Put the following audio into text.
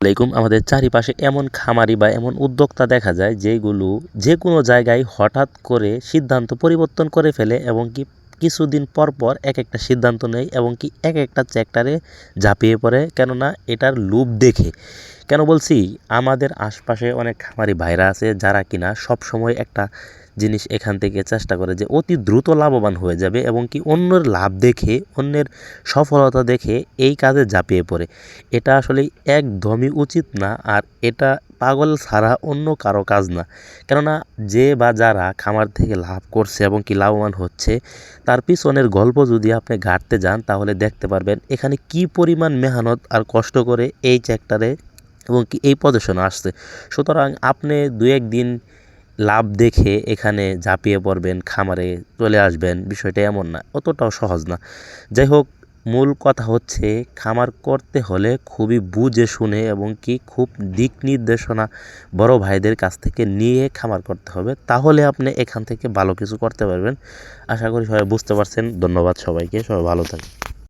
আসসালামাইকুম। আমাদের চারিপাশে এমন খামারি বা এমন উদ্যোক্তা দেখা যায় যেগুলো যে কোনো জায়গায় হঠাৎ করে সিদ্ধান্ত পরিবর্তন করে ফেলে এবং কি কিছুদিন পর পর এক একটা সিদ্ধান্ত নেয় এবং কি এক একটা সেক্টরে ঝাঁপিয়ে পড়ে, কেননা এটার লোভ দেখে। কেন বলছি, আমাদের আশপাশে অনেক খামারি ভাইরা আছে যারা কিনা সব সময় একটা জিনিস এখান থেকে চেষ্টা করে যে অতি দ্রুত লাভবান হয়ে যাবে এবং কি অন্যের লাভ দেখে, অন্যের সফলতা দেখে এই কাজে ঝাঁপিয়ে পড়ে। এটা আসলে একদমই উচিত না, আর এটা পাগল ছাড়া অন্য কারো কাজ না। কেননা যে বা যারা খামার থেকে লাভ করছে এবং কি লাভবান হচ্ছে, তার পিছনের গল্প যদি আপনি ঘাঁটতে যান তাহলে দেখতে পারবেন এখানে কি পরিমাণ মেহনত আর কষ্ট করে এই সেক্টরে এবং কি এই পজিশনে আসছে। সুতরাং আপনি দু একদিন লাভ দেখে এখানে ঝাঁপিয়ে পড়বেন, খামারে চলে আসবেন, বিষয়টা এমন না, অতটাও সহজ না। যাই হোক, মূল কথা হচ্ছে খামার করতে হলে খুবই বুঝে শুনে এবং কি খুব দিক নির্দেশনা বড় ভাইদের কাছ থেকে নিয়ে খামার করতে হবে, তাহলে আপনি এখান থেকে ভালো কিছু করতে পারবেন। আশা করি সবাই বুঝতে পারছেন। ধন্যবাদ সবাইকে, সবাই ভালো থাকবেন।